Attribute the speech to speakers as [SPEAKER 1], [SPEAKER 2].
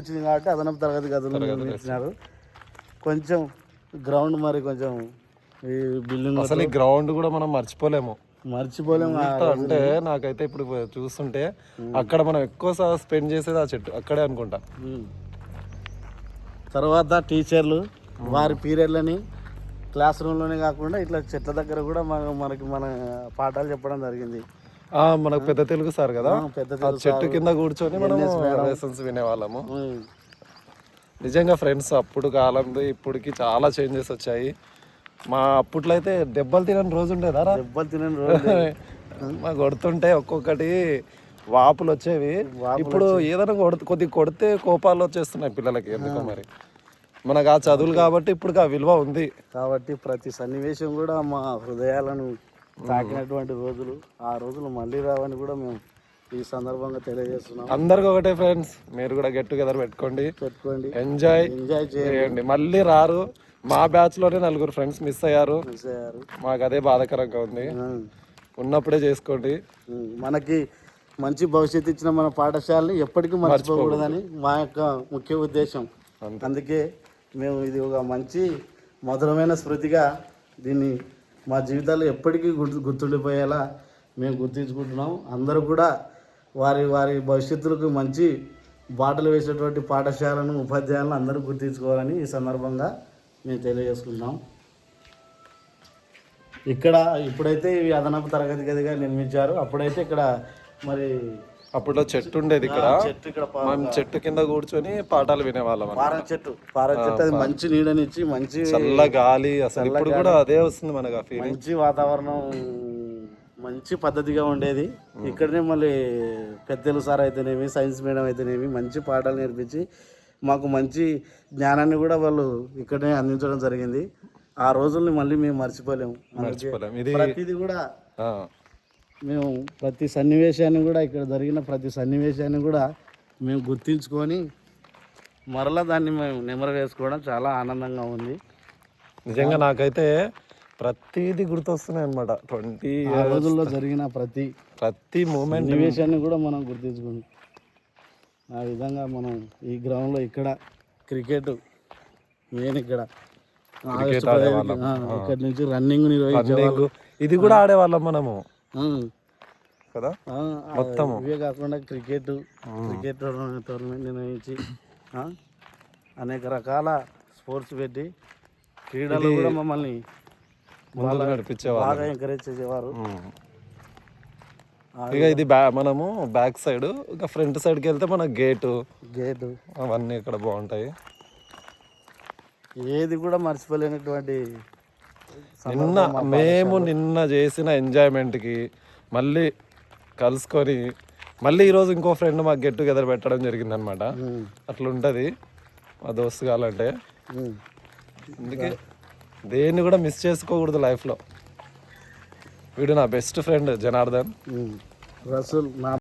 [SPEAKER 1] వచ్చింది కాబట్టి అదనపు తరగతి గదులు నిర్మించినారు. కొంచెం గ్రౌండ్ మరి కొంచెం ఈ బిల్డింగ్
[SPEAKER 2] అసలు ఈ గ్రౌండ్ కూడా మనం మర్చిపోలేము. అంటే నాకైతే ఇప్పుడు చూస్తుంటే అక్కడ మనం ఎక్కువ స్పెండ్ చేసేది ఆ చెట్టు అక్కడే అనుకుంటా.
[SPEAKER 1] తర్వాత టీచర్లు వారి పీరియడ్లని క్లాస్ రూమ్లోనే కాకుండా ఇట్లా చెట్ల దగ్గర కూడా మనకి మన పాఠాలు చెప్పడం జరిగింది.
[SPEAKER 2] మనకు పెద్ద తెలుగు సార్ కదా, చెట్టు కింద కూర్చొని మనం లెసన్స్ వినేవాళ్ళము. నిజంగా ఫ్రెండ్స్, అప్పుడు కాలంలో ఇప్పటికి చాలా చేంజెస్ వచ్చాయి. మా అప్పట్లో అయితే దెబ్బలు తినని రోజు ఉండేదా?
[SPEAKER 1] దెబ్బలు తినని రోజు
[SPEAKER 2] మా కొడుతుంటే ఒక్కొక్కటి వాపులు వచ్చేవి. ఇప్పుడు ఏదైనా కొద్దిగా కొడితే కోపాలు వచ్చేస్తున్నాయి పిల్లలకి, ఎందుకో మరి. మనకు ఆ చదువులు కాబట్టి ఇప్పుడు ఆ విలువ ఉంది
[SPEAKER 1] కాబట్టి ప్రతి సన్నివేశం కూడా మా హృదయాలను తాకినటువంటి రోజులు. ఆ రోజులు మళ్ళీ రావని కూడా మేము ఈ సందర్భంగా తెలియజేస్తున్నాం.
[SPEAKER 2] అందరికి ఒకటే ఫ్రెండ్స్, మీరు కూడా గెట్ టుగెదర్ పెట్టుకోండి, ఎంజాయ్ చేయండి. మళ్ళీ రారు. మా బ్యాచ్ లోనే 4 ఫ్రెండ్స్ మిస్ అయ్యారు. మాకు అదే బాధాకరంగా ఉంది. ఉన్నప్పుడే చేసుకోండి.
[SPEAKER 1] మనకి మంచి భవిష్యత్తు ఇచ్చిన మన పాఠశాలని ఎప్పటికీ మర్చిపోకూడదని మా యొక్క ముఖ్య ఉద్దేశం. అందుకే మేము ఇది ఒక మంచి మధురమైన స్మృతిగా దీన్ని మా జీవితాల్లో ఎప్పటికీ గుర్తుండిపోయేలా మేము గుర్తించుకుంటున్నాం. అందరూ కూడా వారి వారి భవిష్యత్తులకు మంచి బాటలు వేసేటువంటి పాఠశాలను, ఉపాధ్యాయులను అందరూ గుర్తించుకోవాలని ఈ సందర్భంగా మేము తెలియజేసుకుంటాం. ఇక్కడ ఇప్పుడైతే ఇవి అదనపు తరగతి గదిగా నిర్మించారు. అప్పుడైతే ఇక్కడ మరి
[SPEAKER 2] అప్పుడు చెట్టు ఉండేది. ఇక్కడ చెట్టు కింద కూర్చొని పాఠాలు వినేవాళ్ళం.
[SPEAKER 1] పారా చెట్టు అది మంచి నీడనిచ్చి మంచి
[SPEAKER 2] చల్ల గాలి. అసలు ఇప్పుడు కూడా అదే వస్తుంది మనకు.
[SPEAKER 1] మంచి వాతావరణం, మంచి పద్ధతిగా ఉండేది. ఇక్కడనే మళ్ళీ పెద్దలు సార్ అయితేనేమి, సైన్స్ మేడం అయితేనేమి మంచి పాఠాలు నేర్పించి మాకు మంచి జ్ఞానాన్ని కూడా వాళ్ళు ఇక్కడనే అందించడం జరిగింది. ఆ రోజుల్ని మళ్ళీ మేము మర్చిపోలేము. ప్రతిది కూడా మేము ప్రతి సన్నివేశాన్ని కూడా ఇక్కడ జరిగిన ప్రతి సన్నివేశాన్ని కూడా మేము గుర్తించుకొని మరలా దాన్ని మేము నెమరు వేసుకోవడం చాలా ఆనందంగా ఉంది.
[SPEAKER 2] నిజంగా నాకైతే ప్రతిదీ గుర్తొస్తున్నాయి అన్నమాట. 20
[SPEAKER 1] రోజుల్లో జరిగిన ప్రతి మూమెంట్ సన్నివేశాన్ని కూడా మనం గుర్తించుకుంటాం. ఆ విధంగా మనం ఈ గ్రౌండ్లో ఇక్కడ క్రికెట్ మెయిన్ ఇక్కడ ఇక్కడి నుంచి రన్నింగ్ నిర్వహించేవాళ్ళు.
[SPEAKER 2] ఇది కూడా ఆడేవాళ్ళం మనము కదా. మొత్తం
[SPEAKER 1] ఇవే కాకుండా క్రికెట్ టోర్నమెంట్ నిర్వహించి అనేక రకాల స్పోర్ట్స్ పెట్టి క్రీడలు కూడా మమ్మల్ని బాగా ఎంకరేజ్ చేసేవారు.
[SPEAKER 2] ఇక ఇది మనము బ్యాక్ సైడ్, ఇక ఫ్రంట్ సైడ్కి వెళ్తే మన గేటు అవన్నీ ఇక్కడ బాగుంటాయి.
[SPEAKER 1] ఏది కూడా మర్చిపోలేనటువంటి
[SPEAKER 2] నిన్న చేసిన ఎంజాయ్మెంట్కి మళ్ళీ కలుసుకొని మళ్ళీ ఈరోజు ఇంకో ఫ్రెండ్ మాకు గెట్ టుగెదర్ పెట్టడం జరిగింది అనమాట. అట్లా ఉంటుంది మా దోస్తు కావాలంటే. అందుకే దేన్ని కూడా మిస్ చేసుకోకూడదు లైఫ్లో. వీడు నా బెస్ట్ ఫ్రెండ్ జనార్దన్.
[SPEAKER 1] రసూల్.